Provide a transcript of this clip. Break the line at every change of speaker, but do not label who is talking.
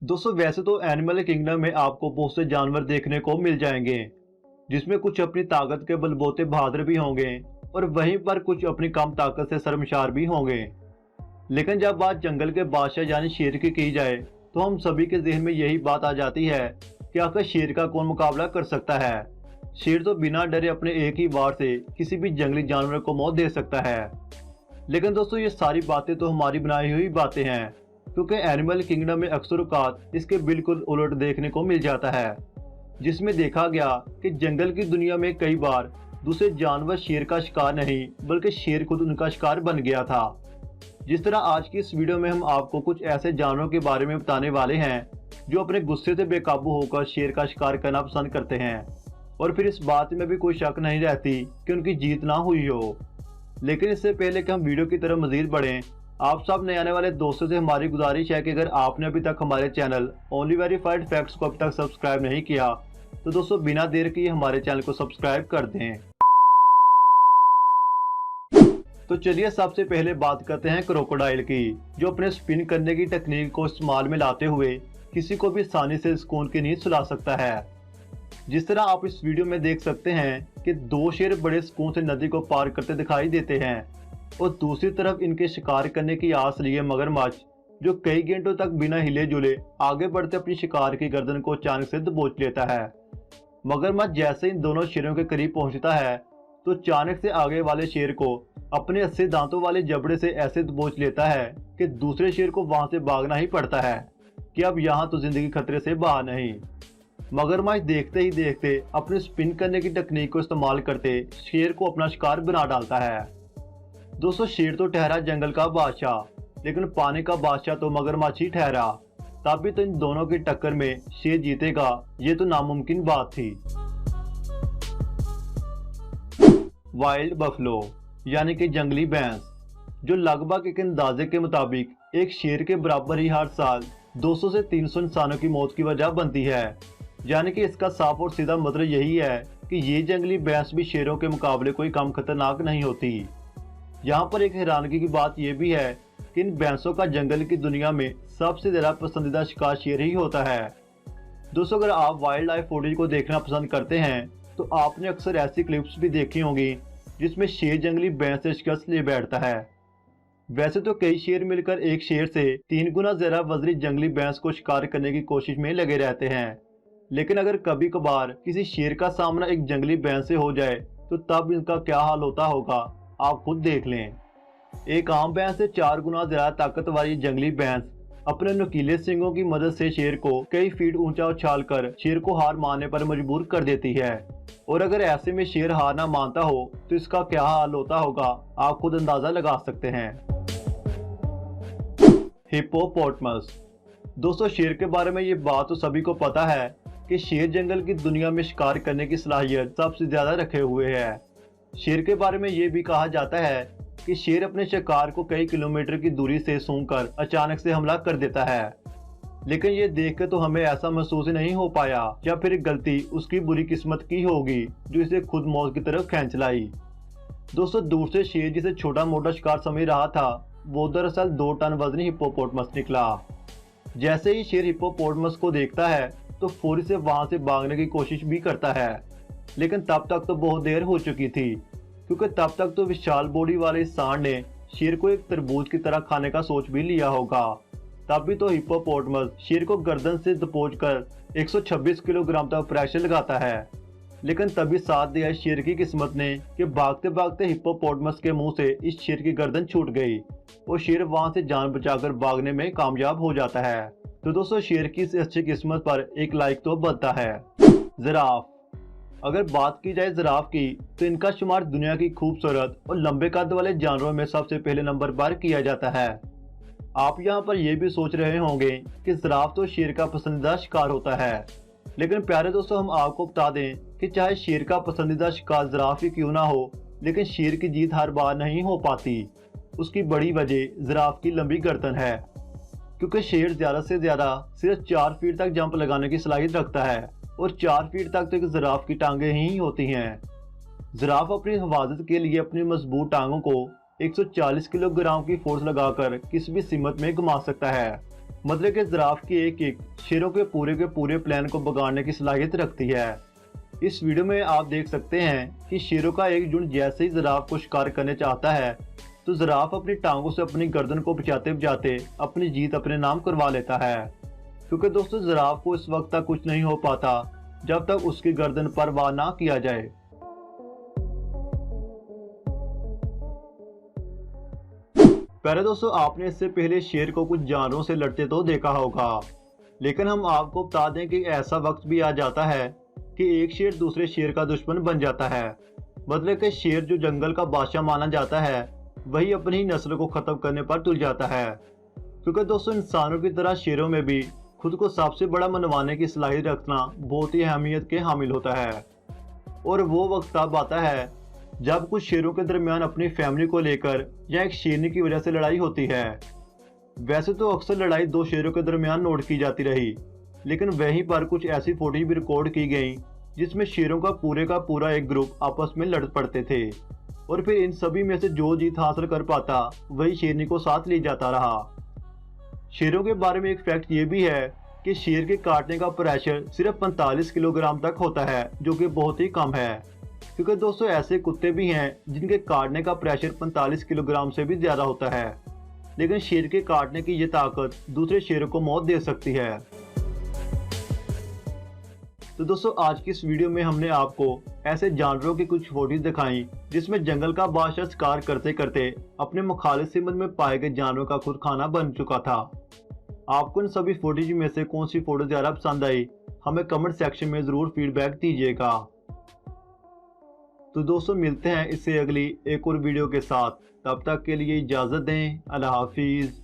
दोस्तों वैसे तो एनिमल किंगडम में आपको बहुत से जानवर देखने को मिल जाएंगे, जिसमें कुछ अपनी ताकत के बलबूते बहादुर भी होंगे और वहीं पर कुछ अपनी कम ताकत से शर्मसार भी होंगे। लेकिन जब बात जंगल के बादशाह यानी शेर की जाए तो हम सभी के जहन में यही बात आ जाती है कि आखिर शेर का कौन मुकाबला कर सकता है। शेर तो बिना डरे अपने एक ही वार से किसी भी जंगली जानवर को मौत दे सकता है। लेकिन दोस्तों ये सारी बातें तो हमारी बनाई हुई बातें हैं, क्योंकि एनिमल किंगडम में अक्सर औकात इसके बिल्कुल उलट देखने को मिल जाता है, जिसमें देखा गया कि जंगल की दुनिया में कई बार दूसरे जानवर शेर का शिकार नहीं बल्कि शेर खुद उनका शिकार बन गया था। जिस तरह आज की इस वीडियो में हम आपको कुछ ऐसे जानवरों के बारे में बताने वाले हैं जो अपने गुस्से से बेकाबू होकर शेर का शिकार करना पसंद करते हैं और फिर इस बात में भी कोई शक नहीं रहती कि उनकी जीत ना हुई हो। लेकिन इससे पहले कि हम वीडियो की तरफ मजीद बढ़ें, आप सब नए आने वाले दोस्तों से हमारी गुजारिश है कि अगर आपने अभी तक हमारे चैनल ओनली वेरीफाइड फैक्ट्स को अभी तक सब्सक्राइब नहीं किया तो दोस्तों बिना देर किए हमारे चैनल को सब्सक्राइब कर दें। तो चलिए सबसे पहले बात करते हैं क्रोकोडाइल की, जो अपने स्पिन करने की तकनीक को इस्तेमाल में लाते हुए किसी को भी आसानी से सुकून की नींद सुला सकता है। जिस तरह आप इस वीडियो में देख सकते हैं कि दो शेर बड़े सुकून से नदी को पार करते दिखाई देते हैं और दूसरी तरफ इनके शिकार करने की आस लिए मगरमच्छ, जो कई घंटों तक बिना हिले जुले आगे बढ़ते अपनी शिकार की गर्दन को अचानक से दबोच लेता है। मगरमच्छ जैसे इन दोनों शेरों के करीब पहुंचता है तो अचानक से आगे वाले शेर को अपने 80 दांतों वाले जबड़े से ऐसे दबोच लेता है कि दूसरे शेर को वहां से भागना ही पड़ता है कि अब यहाँ तो जिंदगी खतरे से बाहर नहीं। मगरमच्छ देखते ही देखते अपने स्पिन करने की तकनीक को इस्तेमाल करते शेर को अपना शिकार बना डालता है। दोस्तों शेर तो ठहरा जंगल का बादशाह, लेकिन पानी का बादशाह तो मगरमच्छ ही ठहरा। तब भी तो इन दोनों की टक्कर में शेर जीतेगा ये तो नामुमकिन बात थी। वाइल्ड बफलो यानी कि जंगली भैंस, जो लगभग एक अंदाजे के मुताबिक एक शेर के बराबर ही हर साल 200 से 300 इंसानों की मौत की वजह बनती है। यानी कि इसका साफ और सीधा मतलब यही है कि ये जंगली भैंस भी शेरों के मुकाबले कोई कम खतरनाक नहीं होती। यहाँ पर एक हैरानगी की बात यह भी है कि इन भैंसों का जंगल की दुनिया में सबसे ज्यादा पसंदीदा शिकार शेर ही होता है। दोस्तों अगर आप वाइल्ड लाइफ फुटेज को देखना पसंद करते हैं तो आपने अक्सर ऐसी क्लिप्स भी देखी होंगी जिसमें शेर जंगली भैंस से शिकस्त ले बैठता है। वैसे तो कई शेर मिलकर एक शेर से 3 गुना ज्यादा वजनी जंगली भैंस को शिकार करने की कोशिश में लगे रहते हैं, लेकिन अगर कभी कभार किसी शेर का सामना एक जंगली भैंस से हो जाए तो तब इनका क्या हाल होता होगा आप खुद देख लें। एक आम भैंस से 4 गुना ज्यादा ताकत वाली जंगली भैंस अपने नुकीले सींगों की मदद से शेर को कई फीट ऊंचा उछाल कर शेर को हार मानने पर मजबूर कर देती है। और अगर ऐसे में शेर हार ना मानता हो तो इसका क्या हाल होता होगा आप खुद अंदाजा लगा सकते हैं। हिप्पोपोटामस। दोस्तों शेर के बारे में ये बात तो सभी को पता है कि शेर जंगल की दुनिया में शिकार करने की सलाहियत सबसे ज्यादा रखे हुए है। शेर के बारे में ये भी कहा जाता है कि शेर अपने शिकार को कई किलोमीटर की दूरी से सूंघकर अचानक से हमला कर देता है। लेकिन ये देख कर तो हमें ऐसा महसूस नहीं हो पाया या फिर गलती उसकी बुरी किस्मत की होगी जो इसे खुद मौत की तरफ खींच लाई। दोस्तों दूर से शेर जिसे छोटा मोटा शिकार समझ रहा था वो दरअसल 2 टन वजनी हिप्पोपोटामस निकला। जैसे ही शेर हिप्पोपोटामस को देखता है तो फौरी से वहां से भागने की कोशिश भी करता है, लेकिन तब तक तो बहुत देर हो चुकी थी, क्योंकि तब तक तो विशाल बॉडी वाले इस सांड ने शेर को एक तरबूज की तरह खाने का सोच भी लिया होगा। तब भी तो हिप्पोपोटामस शेर को गर्दन से दबोचकर 126 किलोग्राम तक प्रेशर लगाता है। लेकिन तभी साथ दिया शेर की किस्मत ने कि भागते भागते हिप्पोपोटामस के मुंह से इस शेर की गर्दन छूट गई और शेर वहां से जान बचाकर भागने में कामयाब हो जाता है। तो दोस्तों शेर की इस अच्छी किस्मत पर एक लाइक तो बनता है। जिराफ। अगर बात की जाए जिराफ की तो इनका शुमार दुनिया की खूबसूरत और लंबे कद वाले जानवरों में सबसे पहले नंबर पर किया जाता है। आप यहाँ पर यह भी सोच रहे होंगे कि जिराफ तो शेर का पसंदीदा शिकार होता है, लेकिन प्यारे दोस्तों हम आपको बता दें कि चाहे शेर का पसंदीदा शिकार जिराफ ही क्यों ना हो, लेकिन शेर की जीत हर बार नहीं हो पाती। उसकी बड़ी वजह जिराफ की लंबी गर्दन है, क्योंकि शेर ज्यादा से ज्यादा सिर्फ 4 फीट तक जंप लगाने की सलाहियत रखता है और 4 फीट तक तो एक जिराफ की टांगे ही होती हैं। जिराफ अपनी हिफाजत के लिए अपनी मजबूत टांगों को 140 किलोग्राम की फोर्स लगाकर किसी भी सीमत में घुमा सकता है। मतलब कि जिराफ की एक किक शेरों के पूरे प्लान को बिगाड़ने की सलाहियत रखती है। इस वीडियो में आप देख सकते हैं कि शेरों का एक झुंड जैसे ही जिराफ को शिकार करने चाहता है तो जिराफ अपनी टांगों से अपनी गर्दन को बचाते बचाते अपनी जीत अपने नाम करवा लेता है। क्योंकि दोस्तों जिराफ को इस वक्त तक कुछ नहीं हो पाता जब तक उसकी गर्दन पर वार ना किया जाए। पहले दोस्तों आपने इससे पहले शेर को कुछ जानवरों से लड़ते तो देखा होगा, लेकिन हम आपको बता दें कि ऐसा वक्त भी आ जाता है कि एक शेर दूसरे शेर का दुश्मन बन जाता है। मतलब कि शेर जो जंगल का बादशाह माना जाता है वही अपनी ही नस्ल को खत्म करने पर तुल जाता है। क्योंकि दोस्तों इंसानों की तरह शेरों में भी खुद को सबसे बड़ा मनवाने की सलाहियत रखना बहुत ही अहमियत के हामिल होता है। और वो वक्त तब आता है जब कुछ शेरों के दरमियान अपनी फैमिली को लेकर या एक शेरनी की वजह से लड़ाई होती है। वैसे तो अक्सर लड़ाई दो शेरों के दरमियान नोट की जाती रही, लेकिन वहीं पर कुछ ऐसी फुटेज भी रिकॉर्ड की गई जिसमें शेरों का पूरा एक ग्रुप आपस में लड़ पड़ते थे और फिर इन सभी में से जो जीत हासिल कर पाता वही शेरनी को साथ ले जाता रहा। शेरों के बारे में एक फैक्ट ये भी है कि शेर के काटने का प्रेशर सिर्फ 45 किलोग्राम तक होता है, जो कि बहुत ही कम है। क्योंकि दोस्तों ऐसे कुत्ते भी हैं जिनके काटने का प्रेशर 45 किलोग्राम से भी ज्यादा होता है, लेकिन शेर के काटने की ये ताकत दूसरे शेरों को मौत दे सकती है। तो दोस्तों आज की इस वीडियो में हमने आपको ऐसे जानवरों की कुछ फोटोज दिखाई जिसमें जंगल का बादशाह शिकार करते करते अपने मुखालिफ सिमत में पाए गए जानवरों का खुद खाना बन चुका था। आपको इन सभी फोटोज में से कौन सी फोटो ज्यादा पसंद आई हमें कमेंट सेक्शन में जरूर फीडबैक दीजिएगा। तो दोस्तों मिलते हैं इससे अगली एक और वीडियो के साथ, तब तक के लिए इजाजत दें। अल्लाह हाफिज।